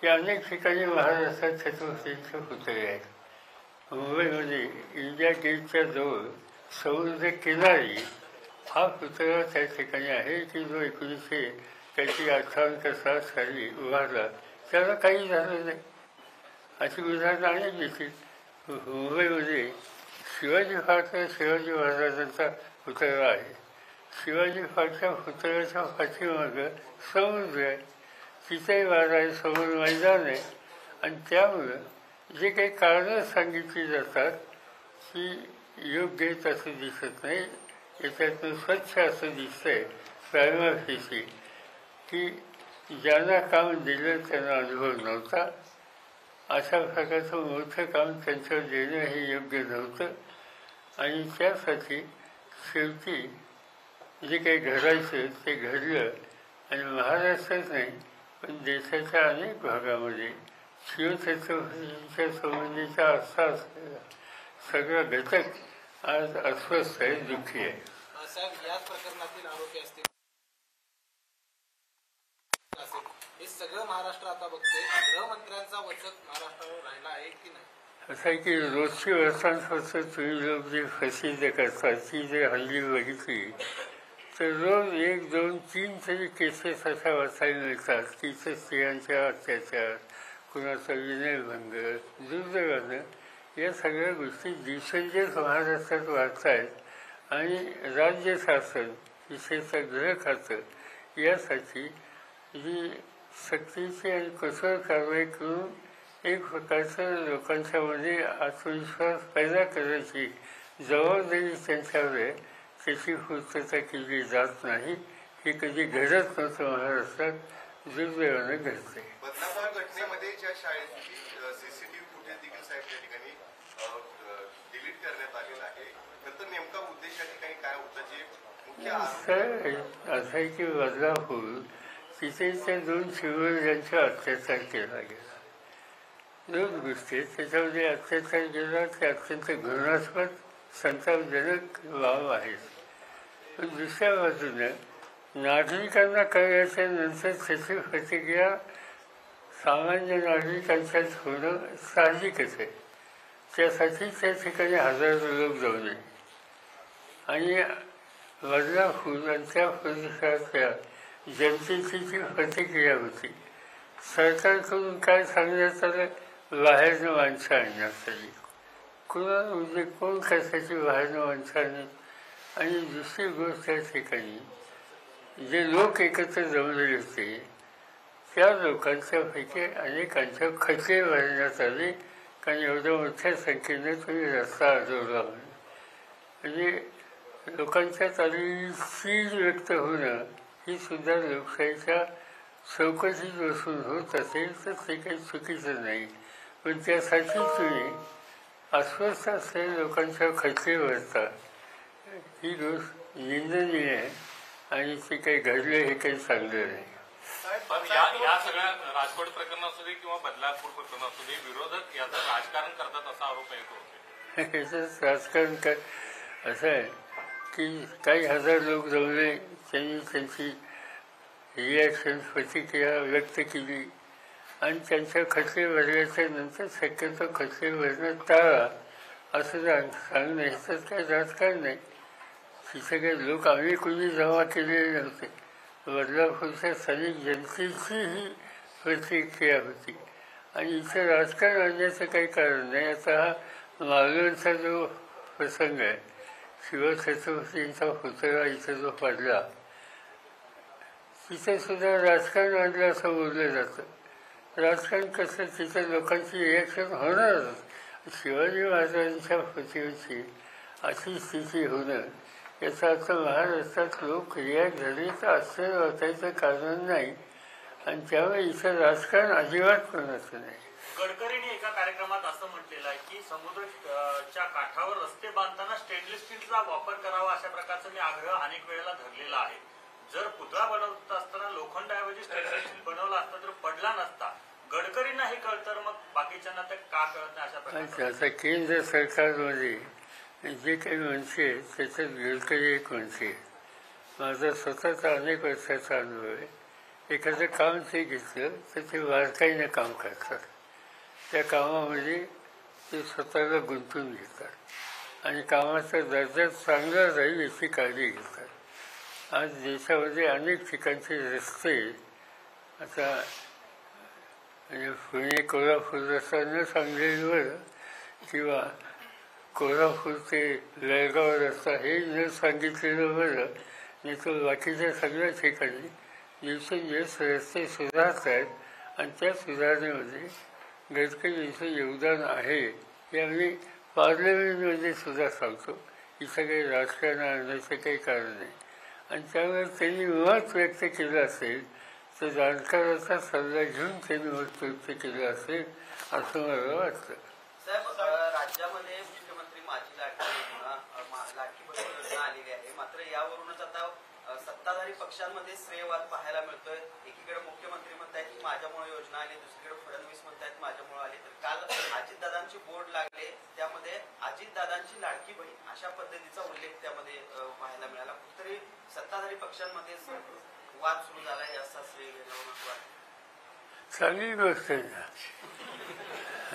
की अनेक ठिकाणी महाराष्ट्रात छत्रपतींचे पुतळे आहेत. मुंबईमध्ये इंडिया गेटच्या जवळ समुद्र किनारी हा पुतळा त्या ठिकाणी आहे की जो 1958 का 60 साली उभारला. त्याला काही झालं नाही. अशी उदाहरणं अनेक दिसतील. मुंबईमध्ये शिवाजी पार्कला शिवाजी महाराजांचा पुतळा आहे. शिवाजी पार्कच्या पुतळ्याच्या पाठीमागं समुद्र आहे. तिथे समोर मैदान आहे. आणि त्यामुळं जे काही कारणं सांगितली जातात की योग्य तसं दिसत नाही. याच्यातून स्वच्छ असं दिसतंय प्रायमा फेसी की ज्यांना काम दिलं त्यांना अनुभव नव्हता. अशा प्रकारचं मोठं काम त्यांच्यावर देणं हे योग्य नव्हतं. आणि त्यासाठी शेवटी जे काही घडायचं ते घडलं. आणि महाराष्ट्रात नाही पण देशाच्या अनेक भागामध्ये शिवछत्रपतींच्या संबंधीचा असा असलेला सगळा घटक आज अस्वस्थ आहे, दुःखी आहे. साहेब, याच प्रकरणातील आरोपी असतील हे सगळं महाराष्ट्र आता बघते. गृहमंत्र्यांचा वचक महाराष्ट्रावर राहिला आहे की नाही? असं आहे की रोजची वर्तमानपत्र तुम्ही लोक जे प्रसिद्ध करतात ती जे हल्ली बघितली तर रोज 1, 2, 3 तरी केसेस अशा वाचायला मिळतात की इथं स्त्रियांच्या अत्याचार, कुणाचा विनयभंग, दुर्दैवानं या सगळ्या गोष्टी दिवसेंदिवस महाराष्ट्रात वाढत आहेत. आणि राज्य शासन विशेषतः गृह खातं यासाठी जी सक्तीची आणि कठोर कारवाई करून एक प्रकारचं लोकांच्यामध्ये आत्मविश्वास पैदा करायची जबाबदारी त्यांच्यावर आहे. त्याची पूर्तता केली जात नाही. हे कधी घडत नव्हतं महाराष्ट्रात, दुर्दैवानं घडते. बदनापूर घटनेमध्ये ज्या शाळेची सीसीटीव्ही फुटेज देखील साहेब त्या ठिकाणी डिलीट करण्यात आलेला आहे, तर नेमका उद्देश या ठिकाणी काय होता? जे मुख्य असं आहे की बदलापूर तिथे त्या 2 शिवरायांचा अत्याचार केला गेला. 2 गोष्टी त्याच्यामध्ये अत्याचार केला ते अत्यंत घृणास्पद संतापजनक बाब आहेत. पण दुसऱ्या बाजूनं नागरिकांना कळल्याच्या नंतर त्याची प्रतिक्रिया सामान्य नागरिकांच्याच होणं साहजिकच आहे. त्यासाठी त्या ठिकाणी हजारो लोक जमले आणि बदलापूर आणि त्या परिसरातल्या जनतेची जी प्रतिक्रिया होती, सरकारकडून काय सांगण्यात आलं, बाहेरनं माणसं आणण्यात आली. कोणाला म्हणजे कोण कशाची बाहेरनं माणसं आणली. आणि दुसरी गोष्ट त्या ठिकाणी जे लोक एकत्र जमलेले होते त्या लोकांच्यापैकी अनेकांच्या खचले भरण्यात आले. कारण एवढ्या मोठ्या संख्येने तुम्ही रस्ता अडवला म्हणून. म्हणजे लोकांच्यात आलेली चीड व्यक्त होणं ही सुद्धा लोकशाहीच्या चौकशीत बसून होत असेल तर ते काही चुकीचं नाही. पण त्यासाठी तुम्ही अस्वस्थ असलेल्या लोकांच्या खचले भरता ही गोष्ट निंदनीय आहे. आणि ते काही घडलं हे काही चांगलं नाही. या सगळ्या राजकोट प्रकरण असू दे किंवा बदलापूर प्रकरण असू दे, विरोधक याचं राजकारण करतात असा आरोप आहे. याचंच राजकारण काय असं आहे की काही हजार लोक जमले, त्यांनी त्यांची रिॲक्शन प्रतिक्रिया व्यक्त केली आणि त्यांच्या खचले भरल्याच्या नंतर शक्यतो खचले भरणं टाळा असं सांगणं ह्याच्यात काही राजकारण नाही. तिथे काही लोक आम्ही कोणी जमा केलेले नव्हते. बदलापूरच्या स्थानिक जनतेची ही प्रतिक्रिया होती आणि इथं राजकारण आणण्याचं काही कारण नाही. आता हा मालवणचा जो प्रसंग आहे, शिवछत्रपतींचा पुतळा इथं जो पडला तिथे सुद्धा राजकारण आणलं असं बोललं जातं. राजकारण कसं, तिथं लोकांची रिॲक्शन होणारच. शिवाजी महाराजांच्या प्रतिमेची अशी स्थिती होणं याचा अर्थ महाराष्ट्रात लोक रिॲक्ट झाले तर आश्चर्य वाटायचं कारण नाही. आणि त्यामुळे इथं राजकारण अजिबात कोणाचं नाही. गडकरींनी एका कार्यक्रमात असं म्हटलेलं आहे की समुद्राच्या काठावर रस्ते बांधताना स्टेनलेस स्टीलचा वापर करावा अशा प्रकारचा मी आग्रह अनेक वेळेला धरलेला आहे. जर पुतळा बनवत असताना लोखंडाऐवजी स्टेनलेस स्टील बनवला असता तर पडला नसता. गडकरींना हे कळतं तर मग बाकीच्यांना ते का कळत नाही अशा प्रकारचं? आता केंद्र सरकारमध्ये जे काही मनसे आहेत त्याच्यात गडकरी एक मनसे. माझा स्वतःचा अनेक वर्षाचा अनुभव आहे एखादं काम ते घेतलं तर ते बारकाईनं काम करतात. त्या कामामध्ये ते स्वतःला गुंतवून घेतात आणि कामाचा दर्जा चांगला राहील याची काळजी घेतात. आज देशामध्ये अनेक ठिकाणचे रस्ते आता म्हणजे पुणे कोल्हापूर रस्ता न सांगलीवर किंवा कोल्हापूर ते जळगाव रस्ता हे न सांगितलेलं बरं, नाही तर बाकीच्या सगळ्या ठिकाणी दिवसेंदिवस रस्ते सुधारत आहेत आणि त्या सुधारणेमध्ये गडकरींचं योगदान आहे हे आम्ही पार्लमेंटमध्ये सुद्धा सांगतो. इथं काही राजकारण आणण्याचं काही कारण नाही. आणि त्यामुळे त्यांनी मत व्यक्त केलं असेल तर जाणकाराचा सल्ला घेऊन त्यांनी मत व्यक्त केलं असेल असं मला वाटतं. साहेब, राज्यामध्ये मुख्यमंत्री माझी लाडकी बहीण योजना आलेली आहे. मात्र यावरूनच आता सत्ताधारी पक्षांमध्ये श्रेयवाद पाहायला मिळतोय. एकीकडे मुख्यमंत्री म्हणतायत की माझ्यामुळे योजना आली, दुसरीकडे फडणवीस म्हणतायत माझ्यामुळे आली. तर काल अजितदादांचे बोर्ड लागले, त्यामध्ये अजितदादांची लाडकी बहीण अशा पद्धतीचा उल्लेख त्यामध्ये पाहायला मिळाला. कुठतरी सत्ताधारी पक्षांमध्ये वाद सुरू झाला आहे असा श्रेय घेण्यावर चांगली गोष्ट आहे ना.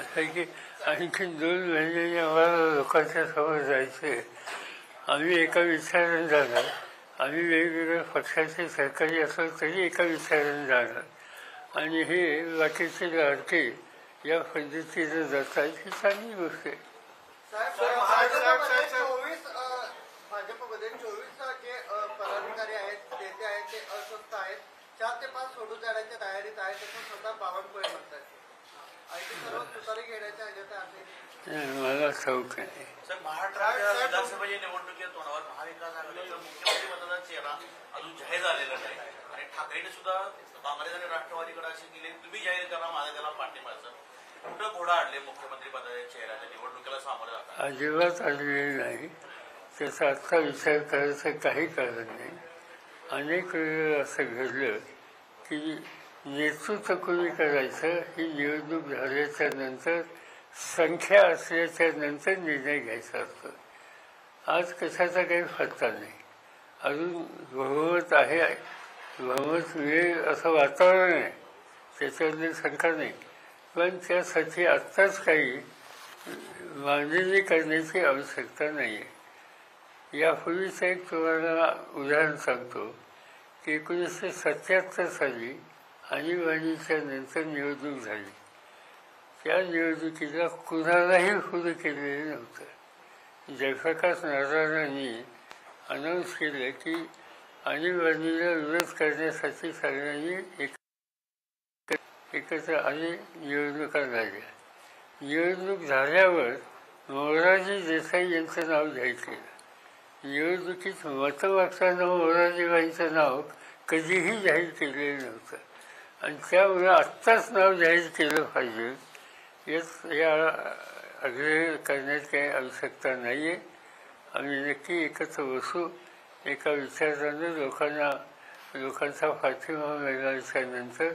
असं की आणखी 2 महिन्यांनी आम्हाला लोकांच्या समोर जायचे. आम्ही एका विचाराने जाणार, आम्ही वेगवेगळ्या पक्षाचे सरकारी असलो तरी एका विचाराने जाणार आणि हे बाकीचे लाडके या पद्धतीनं जातात ही चांगली गोष्ट आहे. भाजपमध्ये 24 जे पदाधिकारी आहेत, नेते आहेत, ते अस्वस्थ आहेत. 4 ते 5 सोडून जाण्याच्या तयारीत आहेत असं स्वतः बावनकुळे म्हणतात. आणि ते सर्व तुतारी घेण्याच्या ह्याच्यात मला ठाऊक आहे. महाराष्ट्राच्या विधानसभेच्या निवडणुकीच्या तोंडावर महाविकास आघाडीचा मुख्यमंत्री पदाचा चेहरा अजून जाहीर झालेला नाही आणि ठाकरेने सुद्धा काँग्रेस आणि राष्ट्रवादीकडे असे केले, तुम्ही जाहीर करा माझा त्याला पाठिंबाचं. कुठं घोडा आणले मुख्यमंत्री पदाच्या चेहऱ्याच्या निवडणुकीला सामोरे जातात? अजिबात आलेली नाही. त्याचा आत्ता विचार करायचं काही कारण नाही. अनेक वेळेला असं घडलं की नेतृत्व कोणी करायचं ही निवडणूक झाल्याच्या नंतर, संख्या असल्याच्या नंतर निर्णय घ्यायचा असतो. आज कशाचा काही पत्ता नाही. अजून बहुमत आहे, बहुमत मिळेल असं वातावरण आहे, त्याच्याबद्दल शंका नाही. पण त्यासाठी आत्ताच काही मांडणी करण्याची आवश्यकता नाही आहे. यापूर्वीचं एक तुम्हाला उदाहरण सांगतो की 1977 साली आणीबाणीच्या नंतर निवडणूक झाली. त्या निवडणुकीला कुणालाही हुरू केलेलं नव्हतं. जयप्रकाश नारायणांनी अनाऊन्स केलं की आणीबाणीला विरोध करण्यासाठी सगळ्यांनी एकत्र आणि निवडणुका झाल्या. निवडणूक झाल्यावर मोरारजी देसाई यांचं नाव जाहीर केलं. निवडणुकीत मतं मागताना मोरारजीबाईंचं नाव कधीही जाहीर केलेलं नव्हतं आणि त्यामुळे आत्ताच नाव जाहीर केलं पाहिजे या आग्रह करण्यात काही आवश्यकता नाही आहे. आम्ही नक्की एकत्र बसू, एका विचारानं लोकांचा पाठिंबा मिळाल्याच्या नंतर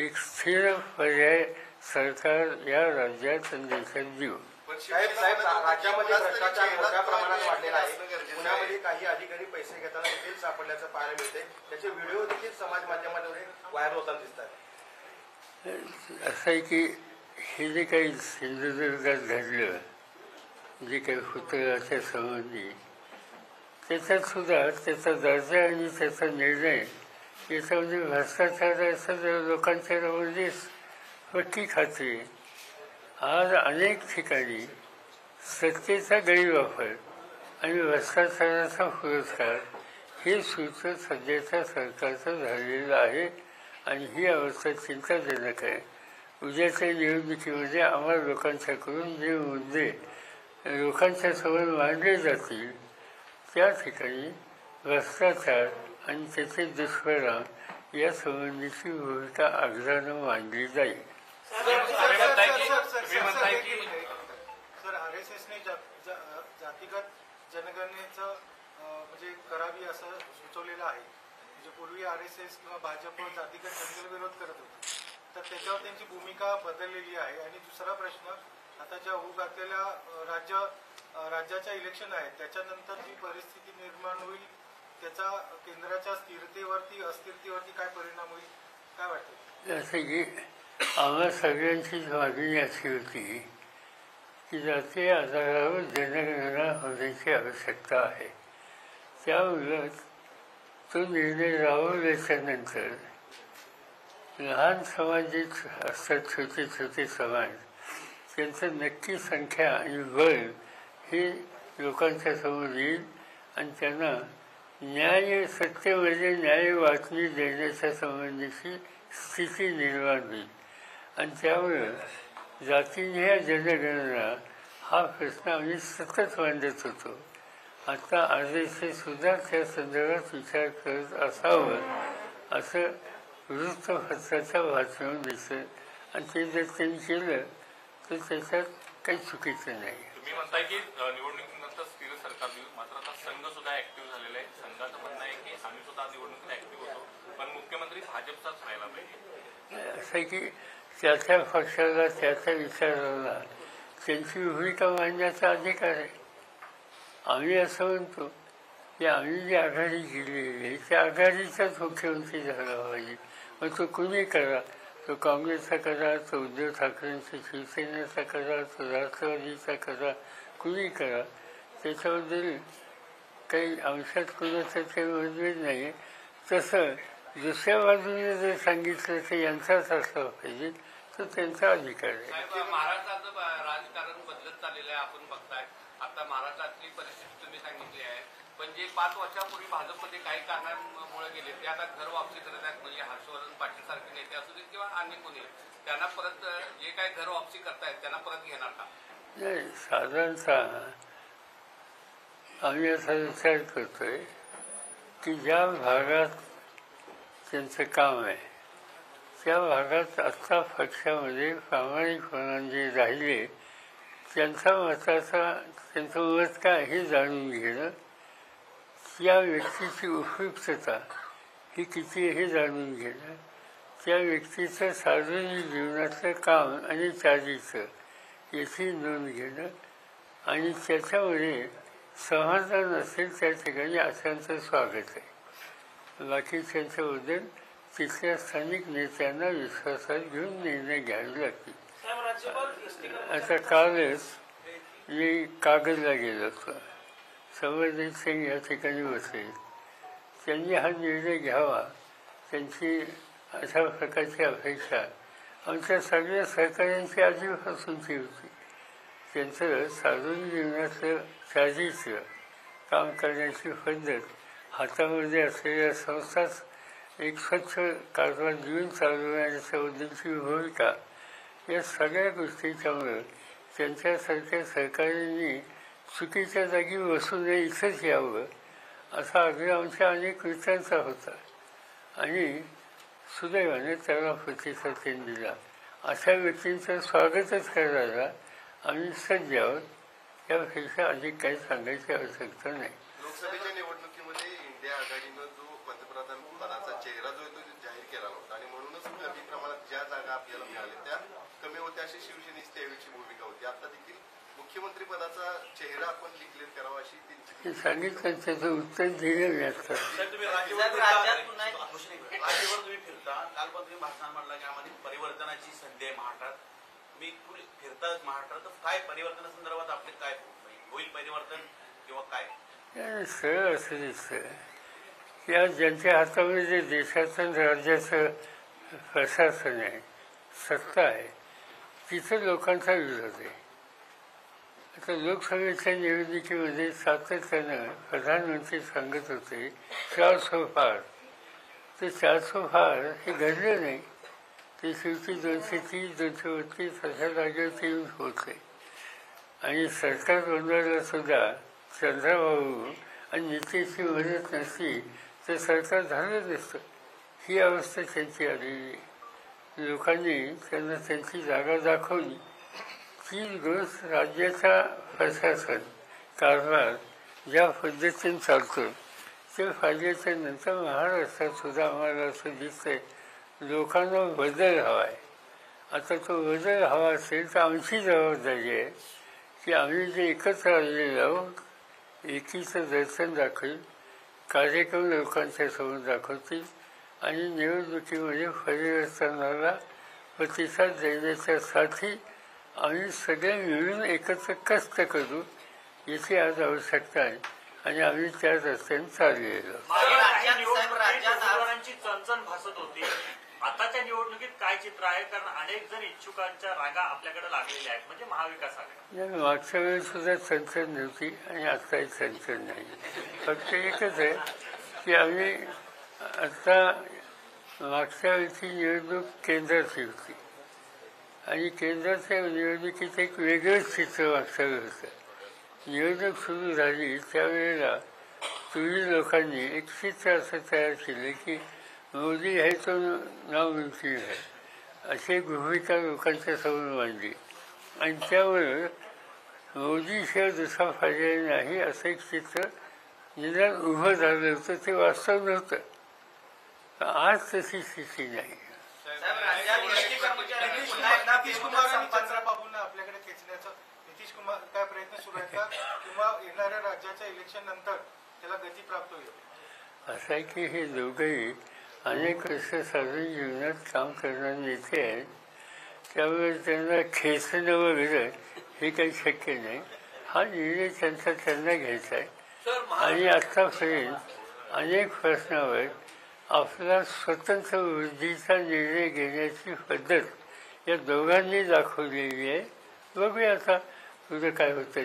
एक स्थिर पर्याय सरकार या राज्यात आणि देशात देऊ. साहेब, राज्यामध्ये भ्रष्टाचार मोठ्या प्रमाणात वाढलेला आहे. पुण्यामध्ये काही अधिकारी पैसे घेताना देखील सापडल्याचं पाहायला मिळते. त्याचे व्हिडिओ देखील समाज माध्यमांमध्ये व्हायरल होताना दिसतात. असं आहे की हे जे काही सिंधुदुर्गात घडलं, जे काही पुतळ्याच्या संबंधी, त्याच्यात सुद्धा त्याचा दर्जा आणि त्याचा निर्णय याच्यामध्ये भ्रष्टाचार असं लोकांच्या म्हणजे पक्की खात्री. आज अनेक ठिकाणी सत्तेचा गैरवापर आणि भ्रष्टाचाराचा पुरस्कार हे सूत्र सध्याच्या सरकारचं झालेलं आहे आणि ही अवस्था चिंताजनक आहे. उद्याच्या निवडणुकीमध्ये आम्हाला लोकांच्याकडून जे मुद्दे लोकांच्या समोर मांडले जातील त्या ठिकाणी भ्रष्टाचार आणि त्याचे दुष्परिणाम या संबंधीची भूमिका आग्रहानं मांडली जाईल. सर, RSSने जातीगत जनगणनेचं म्हणजे करावी असं सुचवलेलं आहे. म्हणजे पूर्वी RSS किंवा भाजप जातीगत जनगणनेला विरोध करत होते, तर त्याच्यावर त्यांची भूमिका बदललेली आहे. आणि दुसरा प्रश्न, आता ज्या होऊ घातलेल्या राज्याच्या इलेक्शन आहेत त्याच्यानंतर जी परिस्थिती निर्माण होईल त्याचा केंद्राच्या स्थिरतेवरती अस्थिरतेवरती काय परिणाम होईल, काय वाटतं? जसं की आम्हा सगळ्यांचीच मागणी अशी होती की जातीय आधारावर जनगणना होण्याची आवश्यकता आहे. त्यामुळं तो निर्णय राबवल्याच्यानंतर लहान समाज जे असतात, छोटे छोटे समाज, त्यांचं नक्की संख्या आणि बळ हे लोकांच्या समोर येईल आणि त्यांना न्याय, सत्तेमध्ये न्याय बातमी देण्याच्या संबंधीची स्थिती निर्माण होईल. आणि त्यामुळं जातीय जनगणना हा प्रश्न आम्ही सतत मांडत होतो. आता RSS सुद्धा त्या संदर्भात विचार करत असावं असं वृत्तपत्राच्या बातम्यावर दिसतं. आणि ते जर त्यांनी केलं तर त्याच्यात काही चुकीचं नाही. तुम्ही म्हणताय की निवडणुकीनंतर स्थिर सरकार देऊ, मात्र आता संघ सुद्धा ऍक्टिव्ह झालेला आहे. संघाचं म्हणणं आहे की आम्ही सुद्धा निवडणुकीत ऍक्टिव्ह होतो, पण मुख्यमंत्री भाजपचाच व्हायला पाहिजे. असं की त्या पक्षाला, त्या विचाराला त्यांची भूमिका मांडण्याचा अधिकार आहे. आम्ही असं म्हणतो की आम्ही जी आघाडी केलेली आहे त्या आघाडीचाच मुख्यमंत्री झाला पाहिजे. मग तो कुणी करा, तो काँग्रेसचा करा, तो उद्धव ठाकरेंचा शिवसेनेचा करा, तो राष्ट्रवादीचा करा, कुणी करा, त्याच्याबद्दल काही अंशात कोणाचं ते मतभेद नाही आहे. तसं दुसऱ्या बाजूने जर सांगितलं तर यांचाच असला पाहिजे तर त्यांचा अधिकार आहे. महाराष्ट्राचं राजकारण बदलत चाललेलं आहे, आपण बघताय. आता महाराष्ट्रातली परिस्थिती तुम्ही सांगितली आहे, पण जे 5 वर्षापूर्वी भाजपमध्ये काही कारणांमुळे गेले ते आता घर वापसी करत आहेत. म्हणजे हर्षवर्धन पाटील सारखे नेते असू देत किंवा अन्य कोणी, त्यांना परत जे काही घर वापसी करतायत त्यांना परत घेणार का? नाही, साधारणतः आम्ही असा विचार करतोय की ज्या भागात त्यांचं काम आहे त्या भागात आत्ता पक्षामध्ये प्रामाणिकपणाने जे राहिले त्यांचं मत काय हे जाणून घेणं, त्या व्यक्तीची उपयुक्तता ही किती हे जाणून घेणं, त्या व्यक्तीचं सार्वजनिक जीवनातलं काम आणि चालीचं याची नोंद घेणं आणि त्याच्यामध्ये समाधान असेल त्या ठिकाणी अशांचं स्वागत आहे. बाकीच्यांच्याबद्दल तिथल्या स्थानिक नेत्यांना विश्वासात घेऊन निर्णय घ्यावे लागतील. आता कालच मी कागदला गेलो होतो. संवर्धन सिंग या ठिकाणी बसले. त्यांनी हा निर्णय घ्यावा, त्यांची अशा प्रकारची अपेक्षा आमच्या सगळ्या सहकाऱ्यांची आधीपासूनची होती. त्यांचं सार्वजनिक जीवनातलं चालीचं काम करण्याची पद्धत, हातामध्ये असलेल्या संस्थाच एक स्वच्छ कारभार घेऊन चालवण्याच्याबद्दलची भूमिका, या सगळ्या गोष्टीच्यामुळं त्यांच्यासारख्या सहकाऱ्यांनी चुकीच्या जागी बसू नये, इथंच यावं असा आग्रह आमच्या अनेक मित्रांचा होता आणि सुदैवाने त्याला प्रतिसाद त्यांनी दिला. अशा व्यक्तींचं स्वागतच करायला आम्ही सज्ज आहोत. यापेक्षा अधिक काही सांगायची आवश्यकता नाही. लोकसभेच्या निवडणुकीमध्ये इंडिया आघाडीनं जो पंतप्रधान पदाचा चेहरा जो आहे तो जाहीर केला नव्हता आणि म्हणूनच कमी प्रमाणात ज्या जागा आपल्याला मिळाल्या त्या कमी होत्या अशी शिवसेनेची त्यावेळीची भूमिका होती. आता देखील मुख्यमंत्री पदाचा चेहरा आपण डिक्लेअर करावा अशी त्यांची सांगितलं. त्याचं उत्तर दिलं मी आता. तुम्ही राज्यावर तुम्ही फिरता, काल पण तुम्ही भाषण म्हणला की आम्हाला परिवर्तनाची संधी आहे महाराष्ट्रात. तुम्ही फिरतात महाराष्ट्रात, तर काय परिवर्तनासंदर्भात आपले काय होईल परिवर्तन किंवा काय? सरळ असं दिसतं की आज ज्यांच्या हातामध्ये देशाचं राज्याचं प्रशासन आहे, सत्ता आहे, तिथं लोकांचा विरोध आहे. आता लोकसभेच्या निवडणुकीमध्ये सातत्यानं प्रधानमंत्री सांगत होते 400 पार. ते 400 पार हे घडलं नाही. ते शेवटी 230, 232 अशा जागेवरती येऊन पोहोचले. आणि सरकार बनवायला सुद्धा चंद्रबाबू आणि नितीशची मदत नसती तर सरकार झालं नसतं. ही अवस्था त्यांची आलेली. लोकांनी त्यांना त्यांची जागा दाखवली. 3 दिवस राज्याचा प्रशासन कारभार ज्या पद्धतीने चालतो ते पाहिल्याच्या नंतर महाराष्ट्रात सुद्धा आम्हाला असं दिसतंय लोकांना बदल हवा आहे. आता तो बदल हवा असेल तर आमची जबाबदारी आहे की आम्ही जे एकत्र आलेलो आहोत, एकीचं दर्शन दाखवेल, कार्यक्रम लोकांच्या समोर दाखवतील आणि निवडणुकीमध्ये परिवर्तनाला प्रतिसाद देण्याच्यासाठी आम्ही सगळे मिळून एकत्र कष्ट करू याची आज आवश्यकता आहे आणि आम्ही त्या रस्त्याने चाललेलो. उमेदवारांची चणचण भासत होती. आताच्या निवडणुकीत काय चित्र आहे? कारण अनेक जण इच्छुकांच्या रांगा आपल्याकडे लागलेल्या आहेत, म्हणजे महाविकास आघाडी. मागच्या वेळी सुद्धा चणचण नव्हती आणि आताही चणचण नाही. फक्त एकच आहे की आम्ही आता मागच्या वेळची निवडणूक केंद्राची होती आणि केंद्राच्या निवडणुकीचं एक वेगळंच चित्र मागच्या वेळी होतं. निवडणूक सुरू झाली त्यावेळेला पूर्वी लोकांनी एक चित्र असं तयार केलं की मोदी है तो नामुमकिन है अशी भूमिका लोकांच्या समोर मांडली आणि त्यामुळे मोदीशिवाय दुसरा पर्याय नाही असं एक चित्र निदान उभं झालं होतं. ते वास्तव नव्हतं. आज तशी स्थिती नाही. नितीश कुमार आणि चंद्रबाबूंना आपल्याकडे खेचण्याचा नितीश कुमार काय प्रयत्न सुरू आहेत का किंवा येणाऱ्या राज्याच्या इलेक्शन नंतर त्याला गती प्राप्त होईल? असं आहे की हे दोघंही अनेक वर्ष सार्वजनिक जीवनात काम करणारे नेते आहेत. त्यामुळे त्यांना खेचणं वगैरे हे काही शक्य नाही. हा निर्णय त्यांना घ्यायचा आहे आणि आत्तापर्यंत अनेक प्रश्नावर आपला स्वतंत्र बुद्धीचा निर्णय घेण्याची पद्धत या दोघांनी दाखवलेली आहे. बघूया आता तुझं काय होतंय.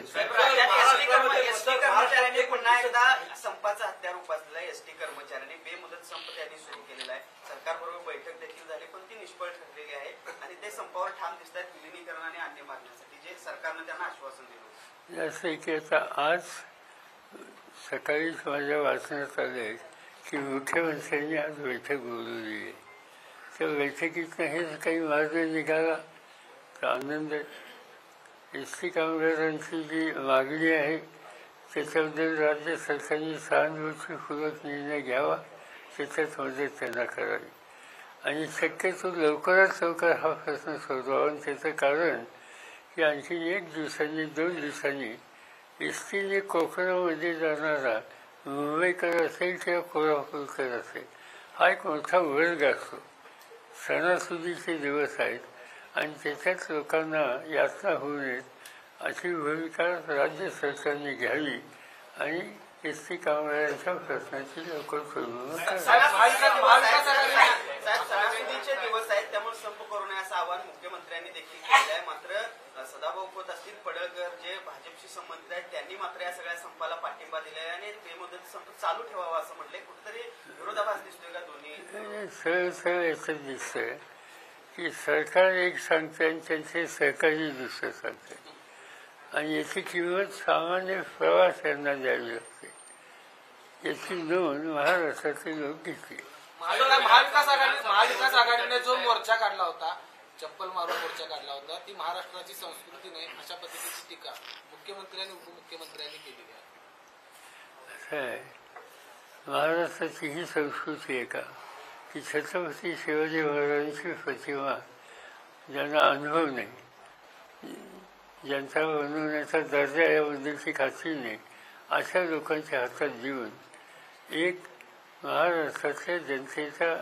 कर्मचाऱ्यांनी पुन्हा एकदा संपाचा हत्यार उपासलेला आहे. एसटी कर्मचाऱ्यांनी बेमुदत संप त्यांनी सुरू केलेला आहे. सरकारबरोबर बैठक देखील झाली पण ती निष्फळ ठरलेली आहे आणि ते संपावर ठाम दिसत आहेत विलिनीकरण आणि अन्य मागण्यासाठी जे सरकारनं त्यांना आश्वासन दिलं. असं की आता आज सकाळीच माझ्या वाचण्यात आलंय की मुख्यमंत्र्यांनी आज बैठक बोलवली आहे. त्या बैठकीतनं हे काही मार्ग निघाला तर आनंद आहे. एस टी कामगारांची जी मागणी आहे त्याच्याबद्दल राज्य सरकारने सहानुभूतीपूर्वक निर्णय घ्यावा, त्याच्यात मदत त्यांना करावी आणि शक्यतो लवकरात लवकर हा प्रश्न सोडवावा. आणि त्याचं कारण की आणखी 1 दिवसांनी 2 दिवसांनी एस टीने कोकणामध्ये जाणारा मुंबईकर असेल किंवा कोल्हापूरकर असेल हा एक मोठा वर्ग असतो. सणासुदीचे दिवस आहेत आणि त्याच्यात लोकांना यातना होऊ नयेत अशी भूमिका राज्य सरकारने घ्यावी आणि एस टी कामगारांच्या प्रश्नाची लवकर सोडवणूक सणासुदीचे दिवस आहेत त्यामुळे संप करू नये असं आवाहन मुख्यमंत्र्यांनी देखील केलं आहे. मात्र सदाभाऊ खोत असतील पडळकर जे भाजपशी संबंधित आहेत त्यांनी मात्र या सगळ्या संपाला पाठिंबा दिलाय आणि बेमुदत संप चालू ठेवावा असं म्हटलंय. कुठेतरी विरोधाभास दिसतोय का दोन्ही? सरळ याचं दिसतंय की सरकार एक सांगते आणि त्यांचे सहकारी दुसरं सांगते आणि याची किंमत सामान्य प्रवाशांना द्यावी लागते. याची नोंद महाराष्ट्राचे लोक घेतली. महाविकास आघाडीने जो मोर्चा काढला होता, चप्पल मारून मोर्चा काढला होता, ती महाराष्ट्राची संस्कृती नाही अशा पद्धतीची टीका मुख्यमंत्री आणि उपमुख्यमंत्र्यांनी केलेली आहे. असं आहे, महाराष्ट्राची ही संस्कृती आहे का की छत्रपती शिवाजी महाराजांची प्रतिमा ज्यांना अनुभव नाही, ज्यांचा बनवण्याचा दर्जा याबद्दलची खात्री नाही, अशा लोकांच्या हातात देऊन एक महाराष्ट्रातल्या जनतेच्या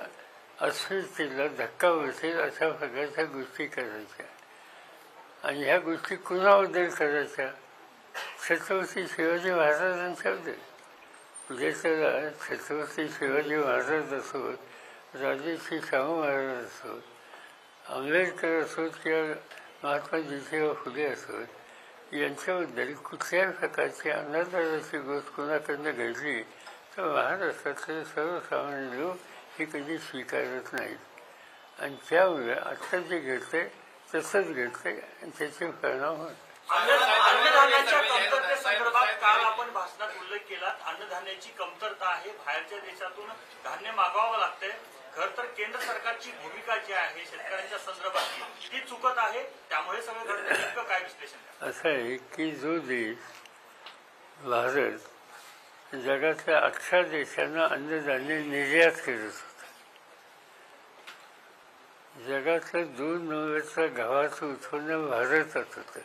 अस्मितेला धक्का बसेल अशा प्रकारच्या गोष्टी करायच्या आणि ह्या गोष्टी कुणाबद्दल करायच्या? छत्रपती शिवाजी महाराजांच्याबद्दल. उद्याच्याला छत्रपती शिवाजी महाराज असोत, राजर्षी शाहू महाराज असोत, आंबेडकर असोत किंवा महात्मा ज्योतिबा फुले असोत, यांच्याबद्दल कुठल्याही प्रकारची अनादराची गोष्ट कोणाकडनं घडली तर महाराष्ट्रातले सर्वसामान्य लोक हे कधी स्वीकारत नाहीत आणि त्यामुळे आत्ता जे घडतंय तसंच घडतंय आणि त्याचे परिणाम होत. अन्नधान्याच्या कमतरतेसंदर्भात काल आपण भाषणात उल्लेख केला. अन्नधान्याची कमतरता आहे, बाहेरच्या देशातून धान्य मागवावं लागतंय. खर तर केंद्र सरकारची भूमिका जी आहे शेतकऱ्यांच्या संदर्भात ती चुकत आहे, त्यामुळे सगळं घडतं. नेमकं काय विश्लेषण? असं आहे की जो देश भारत जगातल्या 18 देशांना अन्नधान्य निर्यात करत होता, जगातलं 2 नंबरचं गव्हाचं उत्पन्न भारतात होतं,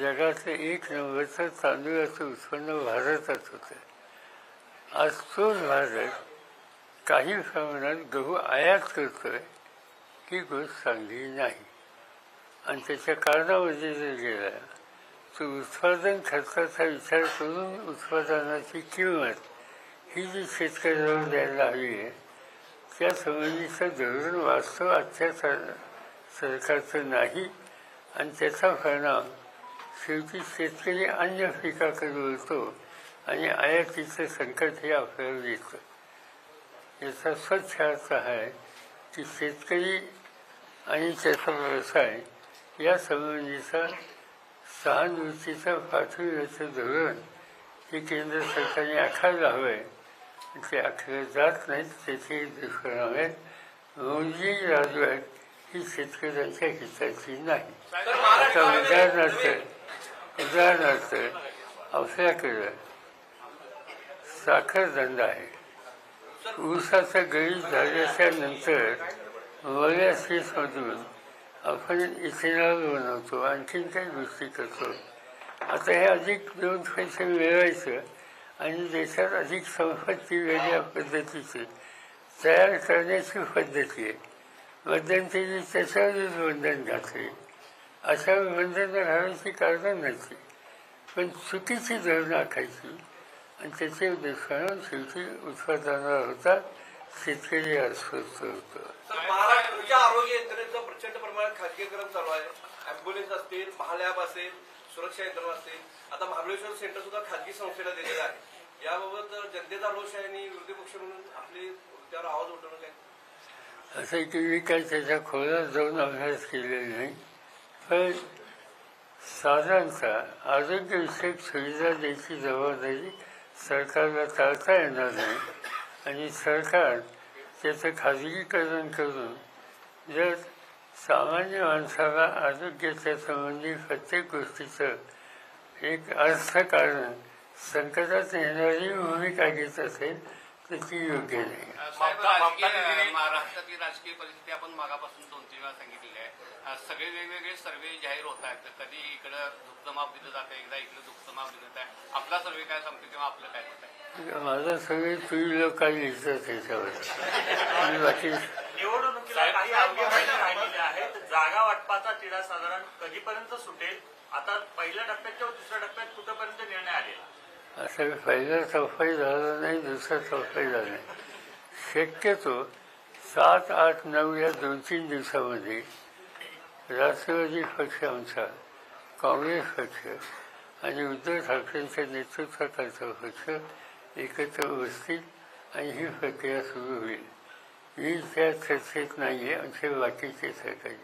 जगातलं 1 नंबरचं तांदूळाचं उत्पन्न भारतात होतं आज तोच भारत काही प्रमाणात गहू आयात करतोय ही गोष्ट चांगली नाही. आणि त्याच्या कारणामध्ये जर गेला तर उत्पादन खर्चाचा विचार करून उत्पादनाची किंमत ही जी शेतकऱ्यावर द्यायला हवी आहे त्या संबंधीचं धोरण वास्तव आजच्या सरकारचं नाही. आणि त्याचा परिणाम शेवटी शेतकरी अन्य पिकाकडे वळतो आणि आयातीचं संकट हे आपल्याला येतं. याचा स्वच्छ अर्थ आहे की शेतकरी आणि त्याचा व्यवसाय या संबंधीचा सहानुभूतीचं पाठविण्याचं धोरण हे केंद्र सरकारने आखायला हवं आहे. ते आखलं जात नाहीत, त्याचे दुष्परिणाम आहेत. मोदी राजू आहेत ही शेतकऱ्यांच्या हिताची नाही. आता उदाहरणार्थ आपल्याकडं साखर धंदा आहे. ऊसाचा गळीत झाल्याच्या नंतर मोलॅसिसमधून आपण इथेनॉल बनवतो, आणखीन काही गोष्टी करतो. आता हे अधिक 2 पैसे मिळवायचं आणि देशात अधिक संपत्ती वेगळ्या पद्धतीची तयार करण्याची पद्धती आहे. मध्यंतरी त्याच्यावरच बंधन घातले. अशा बंधनं घालायची कारणं नव्हती, पण चुकीची धोरणं आखायची आणि त्याचे दुष्परिणाम शेवटी उत्पादनावर होतात. शेतकरी अस्वस्थ होतो. महाराष्ट्राच्या आरोग्य यंत्रणेचं प्रचंड प्रमाणात खाजगीकरण चालू आहे. अँब्युलन्स असतील, महालॅब असेल, सुरक्षा यंत्रणा असतील. आता महाबळेश्वर सेंटर सुद्धा खाजगी संस्थेला दिलेलं आहे. याबाबत जनतेचा रोष आहे आणि विरोधी पक्ष म्हणून आपली त्यावर आवाज उठवणं काय? असं की मी काही त्याच्या खोलात जाऊन अभ्यास केलेला नाही, पण साधारणतः आरोग्यविषयक सुविधा द्यायची जबाबदारी सरकारला टाळता येणार नाही. आणि सरकार त्याचं खाजगीकरण करून जर सामान्य माणसाला आरोग्याच्या संबंधी प्रत्येक गोष्टीचं एक अर्थकारण संकटात येणारी भूमिका घेत असेल तर ती योग्य नाही. महाराष्ट्रातली राजकीय परिस्थिती आपण मागापासून 2-3 वेळा सांगितलेली आहे. सगळे वेगवेगळे सर्वे जाहीर होत आहेत. कधी इकडं दुःख माप दिलं जातं, एकदा इकडं दुःख माप दिलं जात आहे. आपला सर्वे काय सांगतो किंवा आपलं काय होत आहे? माझा सगळे तुम्ही लोक काही लिहितात त्याच्यावर. बाकी निवडणुकीला काही अवघ्या महिने राहिलेले आहेत. जागा वाटपाचा तिढा साधारण कधीपर्यंत सुटेल? आता पहिल्या टप्प्यात किंवा दुसऱ्या टप्प्यात कुठपर्यंत निर्णय आलेला? असं पहिला चौफाई झाला नाही, दुसरा चौफाई झाला नाही. शक्यतो 7, 8, 9 या 2-3 दिवसामध्ये राष्ट्रवादी पक्ष आमचा, काँग्रेस पक्ष आणि उद्धव ठाकरेंच्या नेतृत्वाखालचा पक्ष एकत्र बसतील आणि ही प्रक्रिया सुरू होईल. मी त्या चर्चेत नाही आहे, आमचे बाकीचे सहकारी.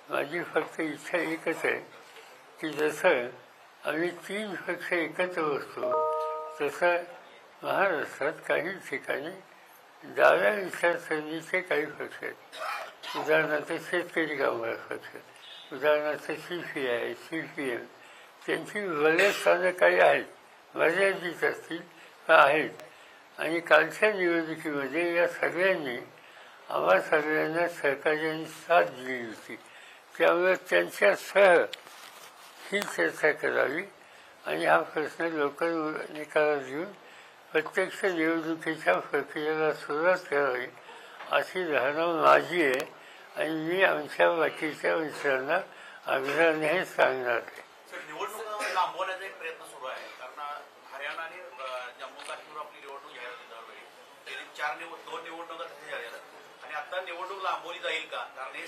माझी फक्त इच्छा एकच आहे की जसं आम्ही 3 पक्ष एकत्र बसतो तसं महाराष्ट्रात काही ठिकाणी डाव्या विचारसरणीचे काही पक्ष आहेत. उदाहरणार्थ शेतकरी कामगार पक्ष, उदाहरणार्थ CPI, CPM, त्यांची बलेस्थानं काही आहेत, मर्यादित असतील पण आहेत. आणि कालच्या निवडणुकीमध्ये या सगळ्यांनी आम्हा सगळ्यांना सहकार्याने साथ दिली होती. त्यामुळे त्यांच्यासह ही चर्चा करावी आणि हा प्रश्न लवकर निकालात घेऊन प्रत्यक्ष निवडणुकीच्या प्रक्रियेला सुरुवात करावी अशी धारणा माझी आहे. आणि मी आमच्या बाकीच्या मित्रांना आग्रहाने हे सांगणार आहे. निवडणूक लांबवण्याचा एक प्रयत्न सुरू आहे, कारण हरियाणा आणि जम्मू काश्मीर आपली निवडणूक जाहीर होती दरवेळी. गेली 2 निवडणुका तिथे जाहीर झाल्या आणि आता निवडणूक लांबवली जाईल का? कारण हे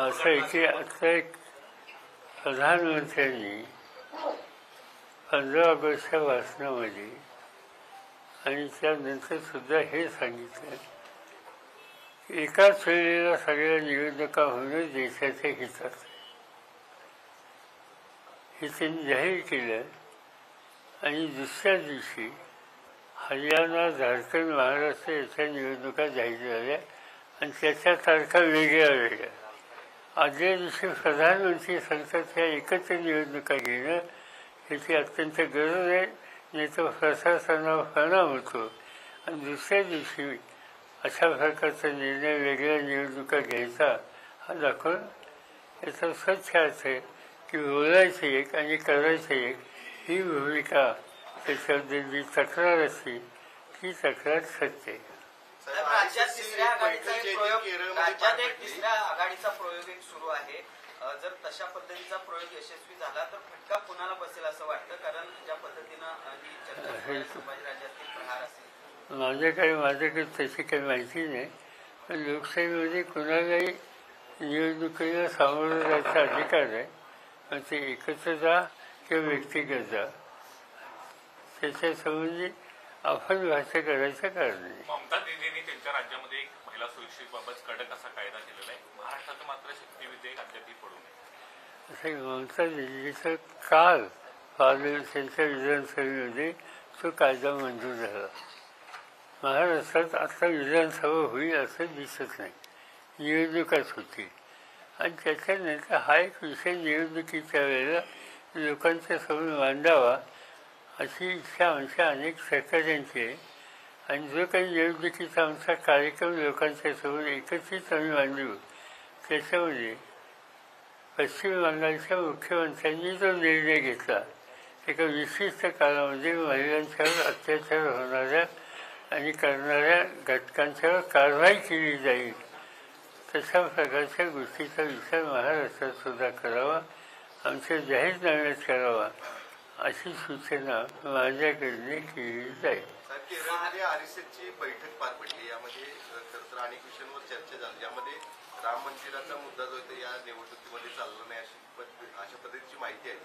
असं आहे की आता एक प्रधानमंत्र्यांनी 15 ऑगस्टच्या भाषणामध्ये आणि त्यानंतर सुद्धा हे सांगितलं की एकाच वेळेला सगळ्या निवडणुका होणं देशाच्या हितात आहे. हे त्यांनी जाहीर केलं. आणि दुसऱ्या दिवशी हरियाणा, झारखंड, महाराष्ट्र याच्या निवडणुका जाहीर झाल्या आणि त्याच्या तारखा वेगळ्या वेगळ्या. आदल्या दिवशी प्रधानमंत्री सांगतात ह्या एकत्र निवडणुका घेणं ह्याची अत्यंत गरज आहे, नाही तर प्रशासनावर परिणाम होतो. आणि दुसऱ्या दिवशी अशा प्रकारचा निर्णय वेगळ्या निवडणुका घ्यायचा हा दाखवून याचा स्वच्छ अर्थ आहे की बोलायचं एक आणि करायचं एक ही भूमिका त्याच्याबद्दल जी तक्रार असते ती तक्रार सत्य आहे. साहेब, राज्यात तिसऱ्या आघाडीचा एक प्रयोग राज्यात एक तिसऱ्या आघाडीचा प्रयोग एक सुरू आहे. जर तशा पद्धतीचा प्रयोग यशस्वी झाला तर फटका कुणाला बसेल असं वाटतं? कारण ज्या पद्धतीनं ही चर्चा संभाजीराजातील प्रहार असेल. माझ्याकडे तशी काही माहिती नाही, पण लोकशाहीमध्ये कुणालाही निवडणुकीला सामोरं जायचा अधिकार आहे. पण ते एकत्र जा किंवा व्यक्तिगत जा, त्याच्यासंबंधी आपण भाष्य करायचं कारण नाही. ममता दीदींनी त्यांच्या राज्यामध्ये एक महिला सुरक्षेबाबत कडक असा कायदा केलेला आहे. महाराष्ट्राचं मात्र शक्ती विधेयक अद्यापही पडू नये असं ममता दिल्लीचं काल त्यांच्या विधानसभेमध्ये तो कायदा मंजूर झाला. महाराष्ट्रात आता विधानसभा होईल असं दिसत नाही, निवडणुकाच होती. आणि त्याच्यानंतर हा एक विषय निवडणुकीच्या वेळेला लोकांच्या समोर मांडावा अशी इच्छा आमच्या अनेक सहकाऱ्यांची आहे. आणि जो काही निवडणुकीचा आमचा कार्यक्रम लोकांच्या समोर एकत्रित आम्ही मांडू, त्याच्यामध्ये पश्चिम बंगालच्या मुख्यमंत्र्यांनी जो निर्णय घेतला, एका विशिष्ट काळामध्ये महिलांच्यावर अत्याचार होणाऱ्या आणि करणाऱ्या घटकांच्यावर कारवाई केली जाईल, तशा प्रकारच्या गोष्टीचा विचार महाराष्ट्रात सुद्धा करावा, आमच्या जाहीरनाम्यात करावा अशी सूचना माझ्याकडे केली जाईल. केरळमध्ये आरएसएसची बैठक पार पडली. यामध्ये खरं तर अनेक विषयांवर चर्चा झाली. यामध्ये राम मंदिराचा मुद्दा जो आहे या निवडणुकीमध्ये चालला नाही अशा पद्धतीची माहिती आहे.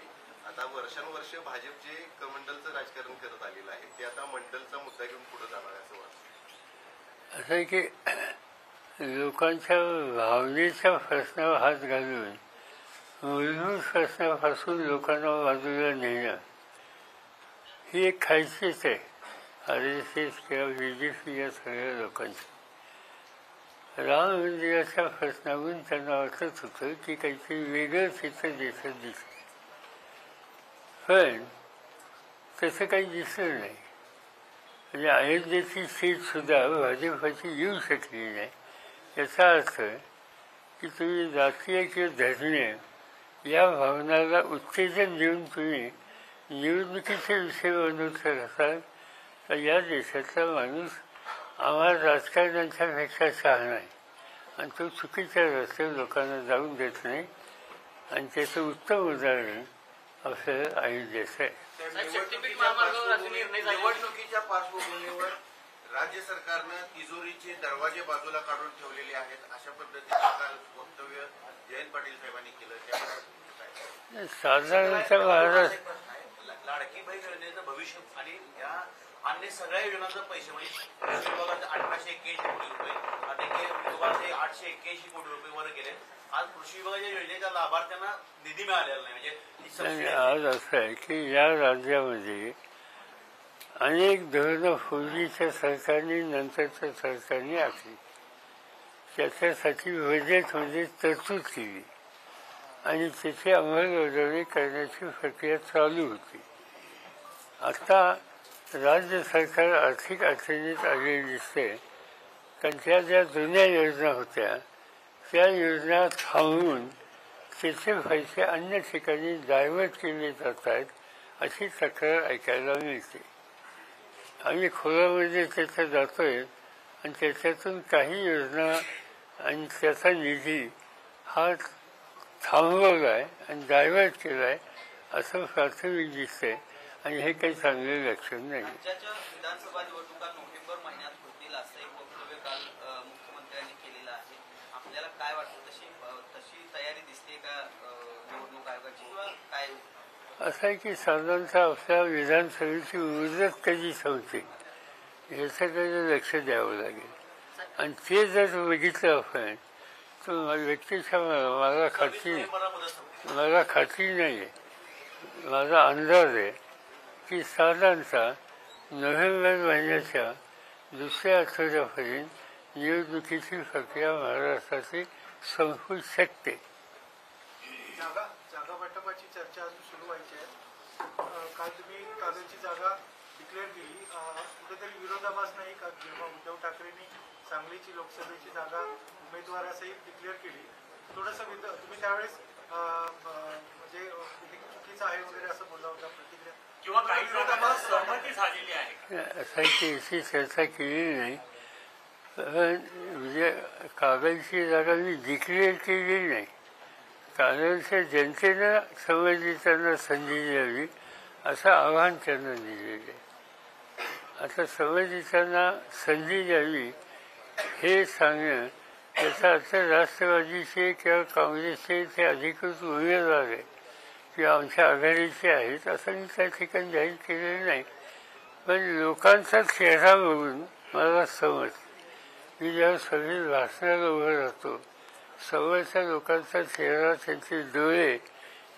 आता वर्षानुवर्ष भाजप जे कमंडलचं राजकारण करत आलेलं आहे ते आता मंडलचा मुद्दा घेऊन पुढे जाणार आहे असं वाटतं. असं आहे की लोकांच्या भावनेच्या प्रश्नावर हात घालून मूलभूत प्रश्नापासून लोकांना बाजूला नेणं ही एक खासियत आहे RSS किंवा BJP या सगळ्या लोकांची. राम मंदिराच्या प्रश्नावरून त्यांना वाटत होतं की काहीतरी वेगळं चित्र देशात दिसतं, पण तसं काही दिसलं नाही. म्हणजे अयोध्येची सीट सुद्धा भाजपाची येऊ शकली नाही. याचा अर्थ की तुम्ही जातीय किंवा धर्मीय या भावनाला उत्तेजन देऊन तुम्ही निवडणुकीचे विषय बनवत असाल तर या देशातला माणूस आम्हाला राजकारण्यांच्या पेक्षा शहाणा आहे आणि तो चुकीच्या रस्त्यावर लोकांना जाऊन देत नाही. आणि त्याचं उत्तम उदाहरण आपल्याला अयोध्येचं आहे. निवडणुकीच्या पार्श्वभूमीवर राज्य सरकारनं तिजोरीचे दरवाजे बाजूला काढून ठेवलेले आहेत अशा पद्धतीचं काल वक्तव्य जयंत पाटील साहेबांनी केलं. साधारणतः महाराष्ट्र लाडकी बहीण योजनेचं भविष्य आणि या अन्य सगळ्या योजनांचे पैसे म्हणजे विभागाचे 1881 कोटी रुपये, विभागाचे 881 कोटी रुपये वर गेले. आज कृषी विभागाच्या योजनेच्या लाभार्थ्यांना निधी मिळालेला नाही. म्हणजे आज असं आहे की या राज्यामध्ये अनेक धोरणं पूर्वीच्या सरकारने नंतरच्या सरकारने आखली, त्याच्यासाठी बजेटमध्ये तरतूद केली आणि त्याची अंमलबजावणी करण्याची प्रक्रिया चालू होती. आता राज्य सरकार आर्थिक अडचणीत आलेली दिसते, कारण त्या ज्या जुन्या योजना होत्या त्या योजना थांबवून त्याचे पैसे अन्य ठिकाणी डायव्हर्ट केले जात आहेत अशी तक्रार ऐकायला मिळते. आम्ही खोलामध्ये त्याच्यात जातोय आणि त्याच्यातून काही योजना आणि त्याचा निधी हा थांबवला आहे आणि डायव्हर्ट केला आहे असं प्राथमिक दिसतंय आणि हे काही चांगले लक्षण नाही. राज्याच्या विधानसभा निवडणुका नोव्हेंबर महिन्यात होतील असं एक वक्तव्य काल मुख्यमंत्र्यांनी केलेलं आहे. आपल्याला काय वाटतं, तशी तयारी दिसते का निवडणूक आयोगाची किंवा काय? असं आहे की साधारणतः आपल्या विधानसभेची मुदत कधी संपते याच्याकडे लक्ष द्यावं लागेल. आणि ते जर बघितलं आपण तर व्यक्तीच्या मला खात्री नाही आहे, माझा अंदाज आहे की साधारणतः नोव्हेंबर महिन्याच्या दुसऱ्या आठवड्यापर्यंत निवडणुकीची प्रक्रिया महाराष्ट्राची संपू शकते. जागा वाटपाची चर्चा अजून सुरू व्हायची आहे. काल तुम्ही कागदची जागा डिक्लेअर केली, कुठेतरी विरोधाभास नाही का जेव्हा उद्धव ठाकरेंनी सांगलीची लोकसभेची जागा उमेदवारासहित डिक्लेअर केली, थोडंसं तुम्ही त्यावेळेस म्हणजे चुकीचं आहे वगैरे असं बोलला होता, प्रतिक्रिया किंवा काही लोकांना सहमती झालेली आहे. असं की अशी चर्चा केलेली नाही, पण म्हणजे कागलची जागा मी डिक्लेअर केलेली नाही. कागलच्या जनतेनं संबंधितांना संधी द्यावी असं आव्हान त्यांना दिलेलं आहे. आता संबंधितांना संधी द्यावी हे सांगणं याचा अर्थ राष्ट्रवादीचे किंवा काँग्रेसचे ते अधिकृत उमेदवार आहे किंवा आमच्या आघाडीचे आहेत असं मी त्या ठिकाणी जाहीर केलेलं नाही. पण लोकांचा चेहरा बघून मला समज, मी जेव्हा सगळी भाषणाला उभं राहतो, समोरच्या लोकांचा चेहरा, त्यांचे डोळे